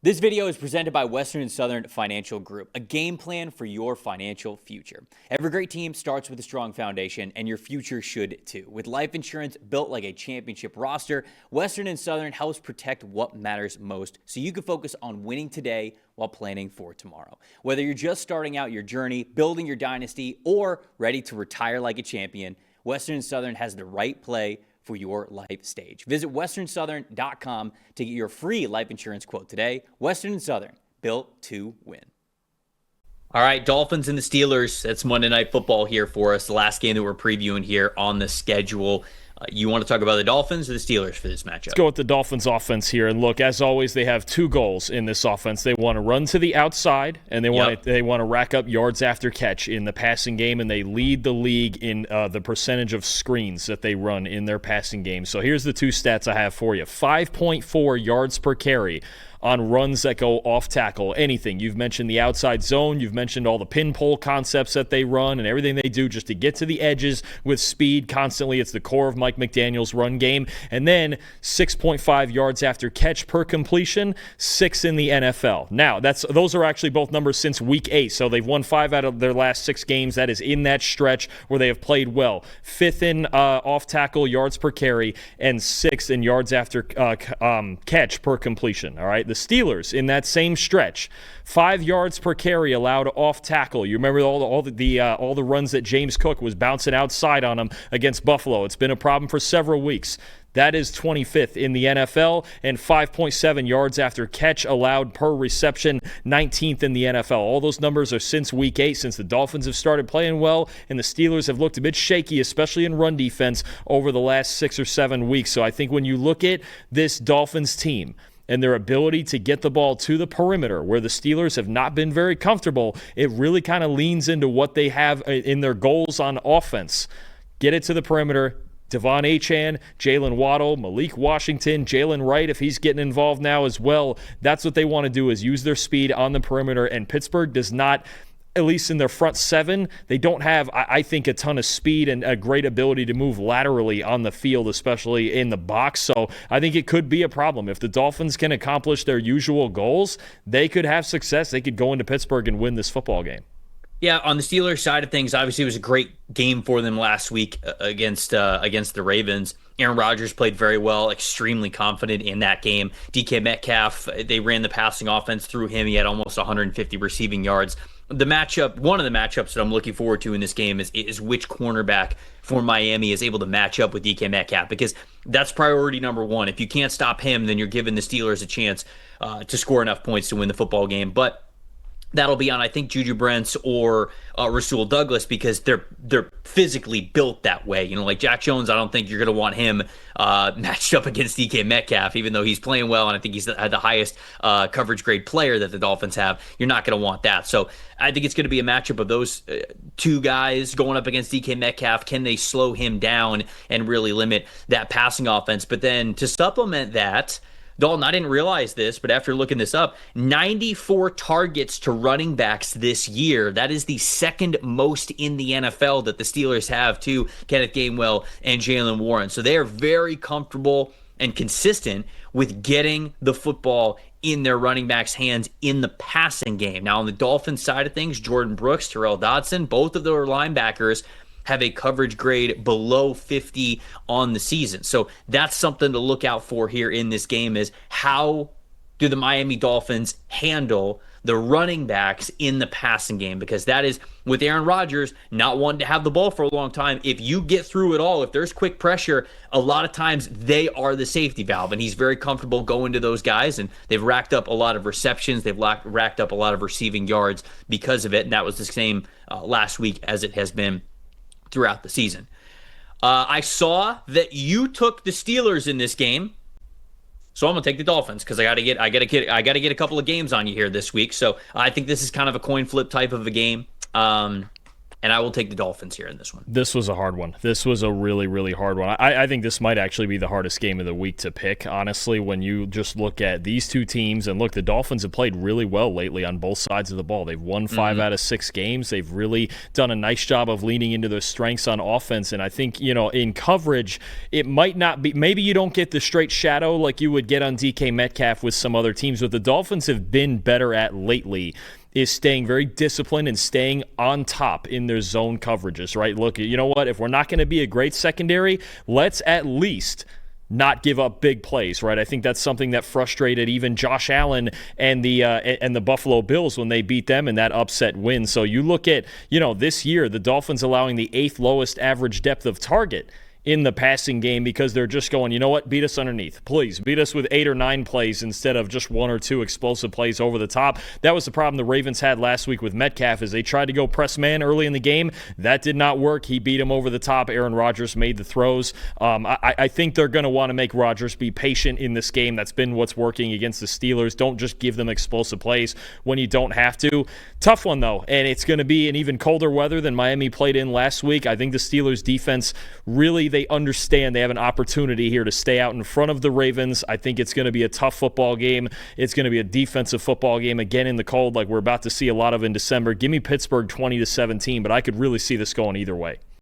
This video is presented by Western and Southern Financial Group, a game plan for your financial future. Every great team starts with a strong foundation, and your future should too. With life insurance built like a championship roster, Western and Southern helps protect what matters most so you can focus on winning today while planning for tomorrow. Whether you're just starting out your journey, building your dynasty, or ready to retire like a champion, Western and Southern has the right play for your life stage. Visit westernsouthern.com to get your free life insurance quote today. Western and Southern, built to win. All right, Dolphins and the Steelers. That's Monday Night Football here for us. The last game that we're previewing here on the schedule. You want to talk about the Dolphins or the Steelers for this matchup? Let's go with the Dolphins offense here. And look, as always, they have two goals in this offense. They want to run to the outside, and they want to rack up yards after catch in the passing game, and they lead the league in the percentage of screens that they run in their passing game. So here's the two stats I have for you. 5.4 yards per carry on runs that go off tackle, anything. You've mentioned the outside zone. You've mentioned all the pin pole concepts that they run and everything they do just to get to the edges with speed constantly. It's the core of Mike McDaniel's run game. And then 6.5 yards after catch per completion, 6 in the NFL. Now, those are actually both numbers since week 8. So they've won 5 out of their last 6 games. That is in that stretch where they have played well. 5th in off tackle yards per carry and 6th in yards after catch per completion. All right. The Steelers in that same stretch, 5 yards per carry allowed off tackle. You remember all the runs that James Cook was bouncing outside on them against Buffalo. It's been a problem for several weeks. That is 25th in the NFL, and 5.7 yards after catch allowed per reception, 19th in the NFL. All those numbers are since week 8, since the Dolphins have started playing well, and the Steelers have looked a bit shaky, especially in run defense, over the last 6 or 7 weeks. So I think when you look at this Dolphins team and their ability to get the ball to the perimeter, where the Steelers have not been very comfortable, it really kind of leans into what they have in their goals on offense. Get it to the perimeter. Devon Achane, Jalen Waddle, Malik Washington, Jalen Wright, if he's getting involved now as well. That's what they want to do, is use their speed on the perimeter, and Pittsburgh does not, at least in their front 7, they don't have, I think, a ton of speed and a great ability to move laterally on the field, especially in the box. So I think it could be a problem. If the Dolphins can accomplish their usual goals, they could have success. They could go into Pittsburgh and win this football game. Yeah, on the Steelers side of things, obviously it was a great game for them last week against the Ravens. Aaron Rodgers played very well, extremely confident in that game. DK Metcalf, they ran the passing offense through him. He had almost 150 receiving yards. One of the matchups that I'm looking forward to in this game is which cornerback for Miami is able to match up with DK Metcalf, because that's priority number 1. If you can't stop him, then you're giving the Steelers a chance to score enough points to win the football game. But that'll be on, I think, Juju Brents or Rasul Douglas, because they're physically built that way. You know, like Jack Jones, I don't think you're going to want him matched up against DK Metcalf, even though he's playing well, and I think he's the highest coverage grade player that the Dolphins have. You're not going to want that. So I think it's going to be a matchup of those two guys going up against DK Metcalf. Can they slow him down and really limit that passing offense? But then to supplement that, Dalton, I didn't realize this, but after looking this up, 94 targets to running backs this year. That is the second most in the NFL that the Steelers have to Kenneth Gainwell and Jaylen Warren. So they are very comfortable and consistent with getting the football in their running backs' hands in the passing game. Now, on the Dolphins side of things, Jordan Brooks, Terrell Dodson, both of their linebackers have a coverage grade below 50 on the season. So that's something to look out for here in this game, is how do the Miami Dolphins handle the running backs in the passing game? Because that is, with Aaron Rodgers not wanting to have the ball for a long time, if you get through it all, if there's quick pressure, a lot of times they are the safety valve, and he's very comfortable going to those guys, and they've racked up a lot of receptions. They've racked up a lot of receiving yards because of it, and that was the same last week as it has been throughout the season. I saw that you took the Steelers in this game, so I'm gonna take the Dolphins, because I gotta get a couple of games on you here this week. So I think this is kind of a coin flip type of a game, and and I will take the Dolphins here in this one. This was a hard one. This was a really, really hard one. I think this might actually be the hardest game of the week to pick, honestly, when you just look at these two teams. And look, the Dolphins have played really well lately on both sides of the ball. They've won 5 out of 6 games. They've really done a nice job of leaning into their strengths on offense. And I think, in coverage, it might not be, maybe you don't get the straight shadow like you would get on DK Metcalf with some other teams. What the Dolphins have been better at lately is staying very disciplined and staying on top in their zone coverages, right? Look, you know what? If we're not going to be a great secondary, let's at least not give up big plays, right? I think that's something that frustrated even Josh Allen and the Buffalo Bills when they beat them in that upset win. So you look at, this year, the Dolphins allowing the 8th lowest average depth of target in the passing game because they're just going, you know what, beat us underneath. Please, beat us with 8 or 9 plays instead of just 1 or 2 explosive plays over the top. That was the problem the Ravens had last week with Metcalf is they tried to go press man early in the game. That did not work. He beat him over the top. Aaron Rodgers made the throws. I think they're going to want to make Rodgers be patient in this game. That's been what's working against the Steelers. Don't just give them explosive plays when you don't have to. Tough one, though, and it's going to be an even colder weather than Miami played in last week. I think the Steelers defense really, they understand they have an opportunity here to stay out in front of the Ravens. I think it's going to be a tough football game. It's going to be a defensive football game again in the cold like we're about to see a lot of in December. Give me Pittsburgh 20-17, but I could really see this going either way.